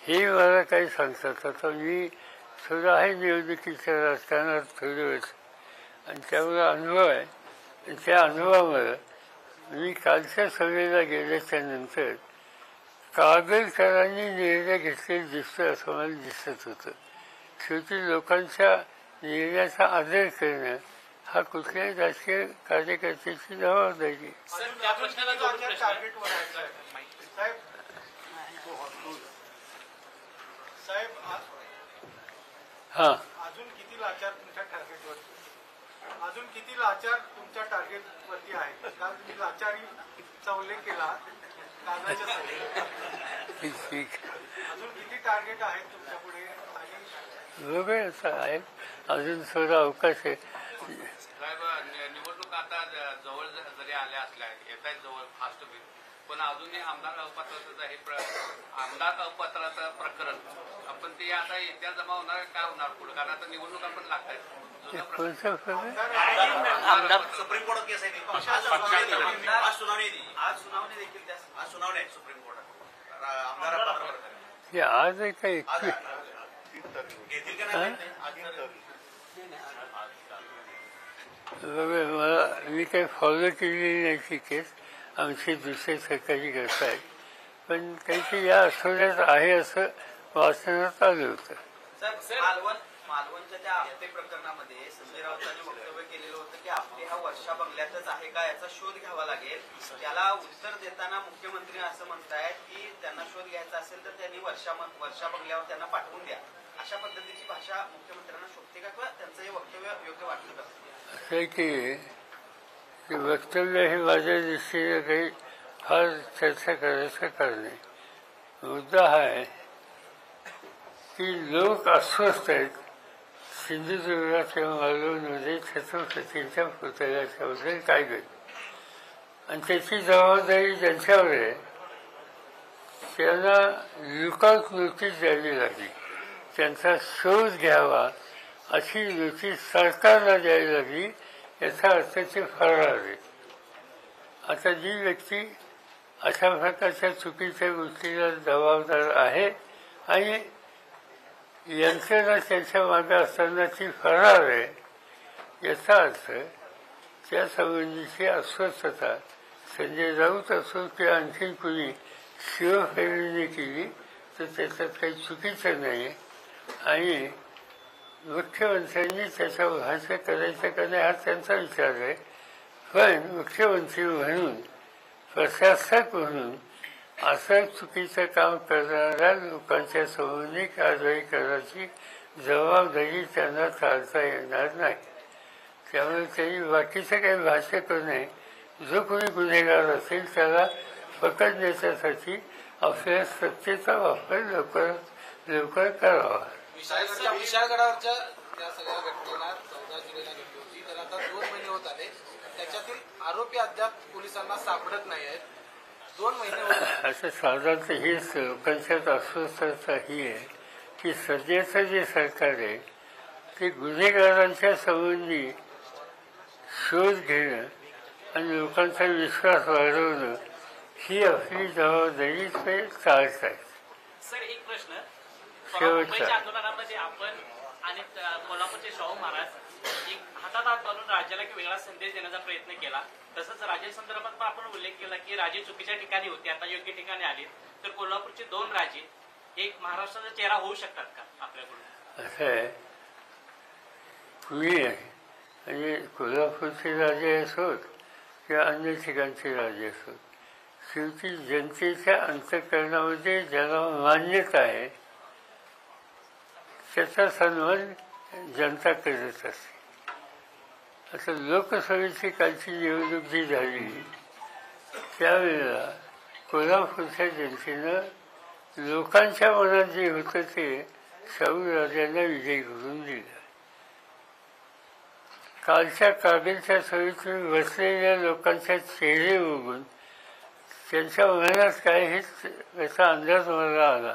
हे मला काही सांगतात. आता मी थोडं आहे निवडणुकीच्या राजकारणात थोडं वेळेस, आणि त्यामुळे अनुभव आहे. आणि त्या अनुभवामुळे मी कालच्या सभेला गेल्याच्या नंतर कागलकरांनी निर्णय घेतलेला दिसतो असं मला दिसत होतं. शेवटी लोकांच्या निर्णयाचा आदर करणं हा कुठल्याही राजकीय कार्यकर्त्याची जबाबदारी. साहेब हां, अजून किती लाचार तुमच्या टार्गेटवर, अजून किती लाचार तुमच्या टार्गेटवरती आहेत? काल तुम्ही लाचारीचा उल्लेख केला कागदाच्या सभेत. ठीक. अजून किती टार्गेट आहेत तुमच्या पुढे? आणि बघूया असं आहे, अजून थोडा अवकाश आहे. साहेब, निवडणूक आता जवळ जरी आल्या असल्या, येत आहेत जवळ फास्ट होईल, पण अजूनही आमदार अपात्रतेचं हे आमदार अपात्रता प्रकरण आपण ते आता येत्या जमा होणार, काय होणार पुढे? कारण आता निवडणुका पण लागत आहेत. कोणतं प्रकरण? आमदार सुप्रीम कोर्टात केस आहे, आज सुनावणी देखील त्या आज सुनावणी आहे सुप्रीम कोर्टात आमदार अपात्र प्रकरण. हे आज आहे का 21? घेतील का नाही? बघा, मी काही फॉलो केलेली नाही ती केस, आमचे दुसरे सरकारी करतायत, पण काहीतरी या आठवड्यात आहे असं वाचण्यात आलं होतं. मालवणच्या त्या आपटे प्रकरणामध्ये संजय राऊतांनी वक्तव्य केलेलं होतं की आपटे हा वर्षा बंगल्यातच आहे का याचा शोध घ्यावा लागेल. त्याला उत्तर देताना मुख्यमंत्री असं म्हणतायत की त्यांना शोध घ्यायचा असेल तर त्यांनी वर्षा बंगल्यावर त्यांना पाठवून द्या. अशा पद्धतीची भाषा मुख्यमंत्र्यांना शोभते का, किंवा त्यांचं हे वक्तव्य योग्य वाटलं का? असं आहे की वक्तव्य हे माझ्या दृष्टीने काही फार चर्चा करायचं कारण नाही. मुद्दा हा आहे की लोक अस्वस्थ आहेत. सिंधुदुर्गात किंवा मालवणमध्ये छत्रपतींच्या पुतळ्याच्या बद्दल काय घडलं, आणि त्याची जबाबदारी ज्यांच्यावर आहे त्यांना लुकआउट नोटीस द्यावी लागली, त्यांचा शोध घ्यावा अशी नोटीस सरकारला द्यावी लागली. याचा अर्थ ते फरार आहे. आता जी व्यक्ती अशा प्रकारच्या चुकीच्या गोष्टीला जबाबदार आहे आणि यंत्रणा त्यांच्या मागे असताना ती फरार आहे, याचा अर्थ त्या संबंधीची अस्वस्थता संजय राऊत असो किंवा आणखी कुणी शिवफेरीने केली तर त्याच्यात काही चुकीचं नाही आहे. आणि मुख्यमंत्र्यांनी त्याचा भाष्य करायचं का नाही हा त्यांचा विचार आहे. पण मुख्यमंत्री म्हणून, प्रशासक म्हणून असं चुकीचं काम करणाऱ्या लोकांच्या संबंधी कारवाई करण्याची जबाबदारी त्यांना टाळता येणार नाही. त्यामुळे त्यांनी बाकीचं काही भाष्य करू नये. जो कोणी गुन्हेगार असेल त्याला पकडण्यासाठी आपल्या सत्तेचा वापर लवकरात लवकर करावा. विशाळगडावरच्या त्या सगळ्या घटनेला 14 जुलैला घटली होती, तर आता 2 महिने होत आले, त्याच्यातील आरोपी अद्याप पोलिसांना सापडत नाही आहेत. 2 महिने होत. असं साधारणतः हीच लोकांच्यात अस्वस्थता ही आहे की सध्याचं जे सरकार आहे ते गुन्हेगारांच्या संबंधी शोध घेणं आणि लोकांचा विश्वास वाढवणं ही आपली जबाबदारीच ते चालत आहेत. सर, एक प्रश्न, शेवटचा आंदोलनामध्ये आपण आणि कोल्हापूरचे शाहू महाराज एक हातात हात घालून राज्याला एक वेगळा संदेश देण्याचा प्रयत्न केला. तसंच राजे संदर्भात पण आपण उल्लेख केला की राजे चुकीच्या ठिकाणी होते, आता योग्य ठिकाणी आले, तर कोल्हापूरचे 2 राजे एक महाराष्ट्राचा चेहरा होऊ शकतात का आपल्याकडून? असं आहे, पूर्वी आहे म्हणजे कोल्हापूरचे राजे असोत किंवा अन्य ठिकाणचे राजे असोत, शेवटी जनतेच्या अंतःकरणामध्ये ज्याला मान्यता आहे त्याचा सन्मान जनता करत असते. आता लोकसभेची कालची निवडणूक जी झाली त्यावेळेला कोल्हापूरच्या जनतेनं लोकांच्या मनात जे होतं ते शाहूराजांना विजयी करून दिला. कालच्या कागदच्या सभेतून बसलेल्या लोकांच्या चेहरे बघून त्यांच्या मनात काय हेच याचा अंदाज मला आला.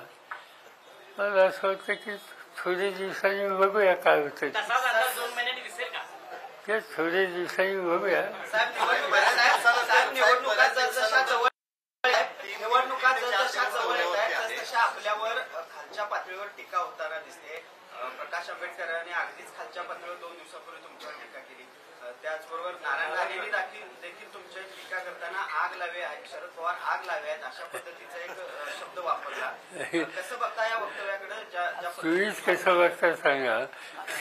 मला असं वाटतं की थोड्या दिवसांनी बघूया काय होतं तसाच अंदाज 2 महिन्यांनी दिसेल का? ते थोड्या दिवसांनी बघूया. निवडणुका जसजशा जवळ येत आहेत तसतशा आपल्यावर खालच्या पातळीवर टीका होताना दिसते. प्रकाश आंबेडकरांनी अगदीच खालच्या पातळीवर 2 दिवसापूर्वी तुमच्यावर टीका केली. त्याचबरोबर नारायण राणेंनी देखील तुमच्या टीका करताना आग लावे शरद पवार आग लावे आहेत अशा पद्धतीचा एक शब्द वापरला. कसं बघता या वक्तव्याकडे? तुम्हीच कसं बघता सांगा.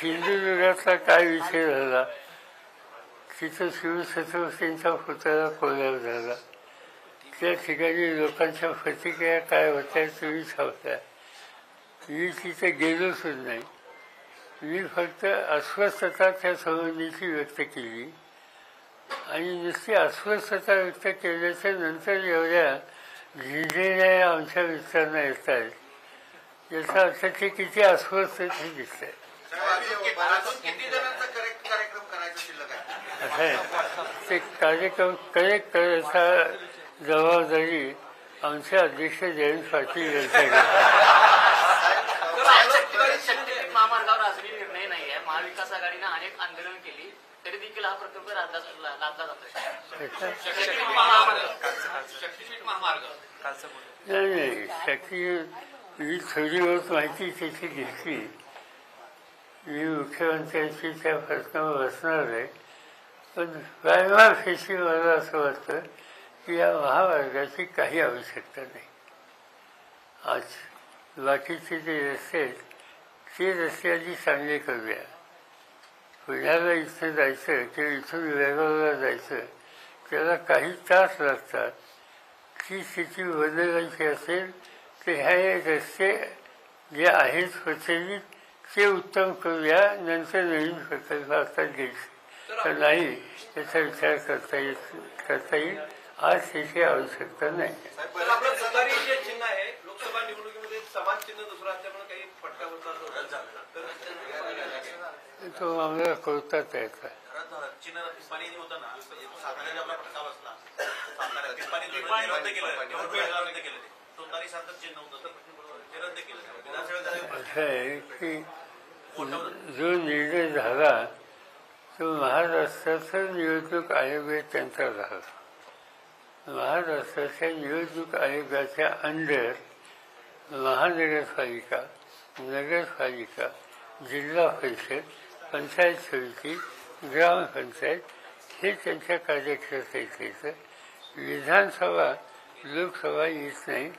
सिंधुदुर्गातला काय विषय झाला, तिथं शिवछत्रपतींचा पुतळा कोल्यावर झाला. त्या ठिकाणी लोकांच्या प्रतिक्रिया काय होत्या तुम्हीच होत्या. मी तिथे गेलो सुद्धा नाही. मी फक्त अस्वस्थता त्या संबंधीची व्यक्त केली आणि नुसती अस्वस्थता व्यक्त केल्याच्या नंतर एवढ्या झिजलेल्या आमच्या मित्रांना येत आहेत याचा अर्थ ते किती अस्वस्थ ते दिसत आहे. असं आहे ते कार्यक्रम करेक्ट करायचा जबाबदारी आमचे अध्यक्ष जयंत पाटील यांच्याकडे. महामार्गावर अजूनही निर्णय नाही आहे. महाविकास आघाडीनं अनेक आंदोलन केली तरी देखील हा प्रकल्प लादला जातो. नाही शक्ती मी थोडी बहुत माहिती त्याची घेतली. मी मुख्यमंत्र्यांची त्या प्रश्नावर बसणार आहे. पण प्रायमाफेशी मला असं वाटतं की या महामार्गाची काही आवश्यकता नाही. आज बाकीचे जे रस्ते आहेत ते रस्ते आधी चांगले करूया. पुण्याला इथं जायचं किंवा इथून वेगावला जायचं त्याला काही तास लागतात. ती स्थिती बदलायची असेल तर ह्या रस्ते जे आहेत प्रचलित ते उत्तम करूया. नंतर नवीन प्रकल्प हातात घ्यायचे तर नाही त्याचा विचार करता येईल. आज त्याची आवश्यकता नाही. चिन्ह आहे लोकसभा निवडणुकीमध्ये समान चिन्ह दुसरं असल्यामुळे काही फटका तो आम्हाला कळतात याचा. चिन्ह हिस्पानी होतं ना साताऱ्याला आपला फटका बसला. असं आहे की जो निर्णय झाला तो महाराष्ट्राचा निवडणूक आयोग आहे त्यांचा झाला. महाराष्ट्राच्या निवडणूक आयोगाच्या अंडर महानगरपालिका, नगरपालिका, जिल्हा परिषद, पंचायत समिती, ग्रामपंचायत हे त्यांच्या कार्यक्षेत्रात येतं. विधानसभा लोकसभा येत नाही.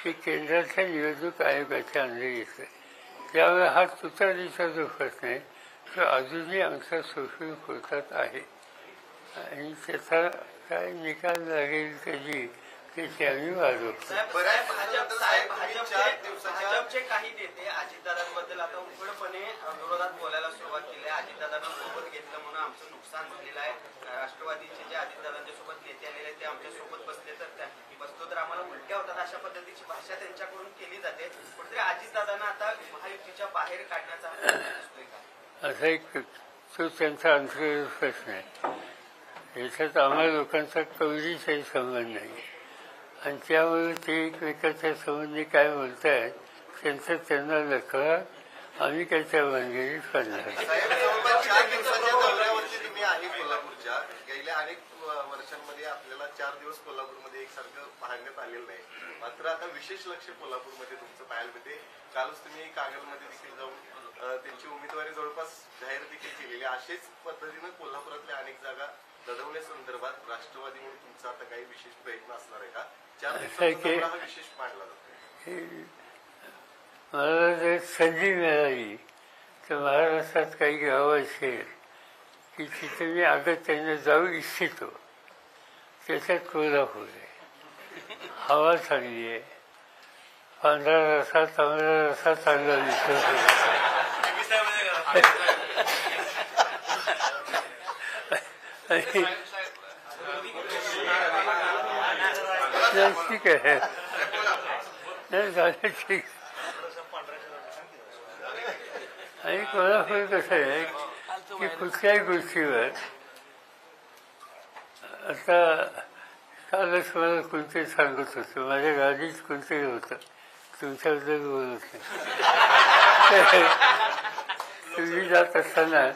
ते केंद्राच्या निवडणूक आयोगाच्या अंडर येतं. त्यामुळे हा तुतारीचा जो प्रश्न आहे तो अजूनही आमच्या सुप्रीम कोर्टात आहे आणि त्याचा काय निकाल लागेल कधी त्याची आम्ही वाढवतो. भाजपचे काही नेते अजितदादांबद्दल आता उघडपणे विरोधात बोलायला सुरुवात केली आहे. अजितदादांना सोबत घेतलं म्हणून आमचं नुकसान झालेलं आहे. राष्ट्रवादीचे जे अजितदादांच्या सोबत नेते आलेले ते आमच्या सोबत बसले तर आम्हाला उलट्या होतात अशा पद्धतीची भाषा त्यांच्याकडून केली जाते. कुठेतरी अजितदादांना आता महायुतीच्या बाहेर काढण्याचा दिसतोय का? असा एक तो त्यांचा अंतर्गत प्रश्न आहे. याच्यात आम्हाला लोकांचा कवडीचाही संबंध नाही आणि त्यामुळे ते एकमेकाच्या संबंधी काय बोलत आहेत त्यांचं त्यांना लकळा. आम्ही काय त्या भानगडीत पडणार. 4 दिवसाच्या दौऱ्यावरती तुम्ही आहे कोल्हापूरच्या. गेल्या अनेक वर्षांमध्ये आपल्याला 4 दिवस कोल्हापूरमध्ये एकसारखं पाहण्यात आलेलं नाही. मात्र आता विशेष लक्ष कोल्हापूरमध्ये तुमचं पाहायला मिळते. कालच तुम्ही कागलमध्ये देखील जाऊन त्यांची उमेदवारी जवळपास जाहीर देखील केलेली. अशाच पद्धतीनं कोल्हापुरातल्या अनेक जागा लढवण्यासंदर्भात राष्ट्रवादी म्हणून तुमचा आता काही विशेष प्रयत्न असणार आहे का? 4 दिवसाचा दौरा हा विशेष मानला जातो. मला जर संधी मिळाली तर महाराष्ट्रात काही गावं असेल की तिथे मी अगत्याने जाऊ इच्छितो. त्याच्यात कोल्हापूर आहे. हवा चांगली आहे. पांढरा रस्सा तांबडा रस्सा चांगला दिसतो. आणि ठीक आहे, नाही झालं ठीक. आणि कोल्हापूर कसं आहे की कुठल्याही गोष्टीवर आता कालच मला कोणते सांगत होतं, माझ्या गाडीत कोणतंही होतं, तुमच्याबद्दल बोलत नाही. तुम्ही जात असताना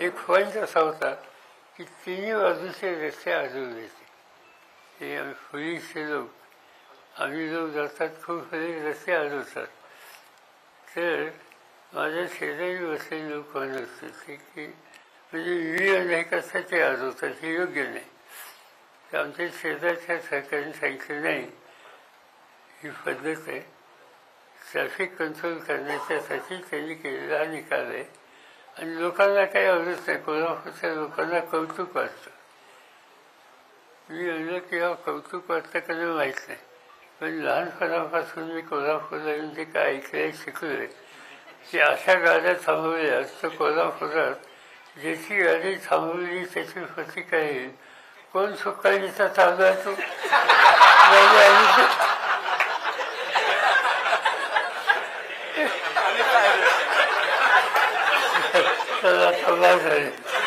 एक पॉईंट असा होता की तिन्ही बाजूचे रस्ते आढळून येते. हे आम्ही पोलीसचे लोक, आम्ही लोक जातात, खूप सारे रस्ते आढळतात. तर माझ्या शेजारी बसलेले लोक म्हणत होते की म्हणजे विधी अनेक असतात ते आढळतात, हे योग्य नाही. तर आमच्या शेजारच्या सरकारने सांगितलं नाही, ही पद्धत आहे, ट्रॅफिक कंट्रोल करण्याच्यासाठी त्यांनी केलेला हा निकाल आहे. आणि लोकांना काही आवडत नाही, कोल्हापूरच्या लोकांना कौतुक वाटतं. मी म्हणलं की हा कौतुक वाटतं का नाही माहीत नाही, पण लहानपणापासून मी कोल्हापूरला येऊन जे काय ऐकायला शिकलो आहे की अशा गाड्या थांबवल्या तर कोल्हापुरात ज्याची गाडी थांबवली त्याची प्रतिका येईल, कोण सुकाळीचा चालू आहे तो झाले.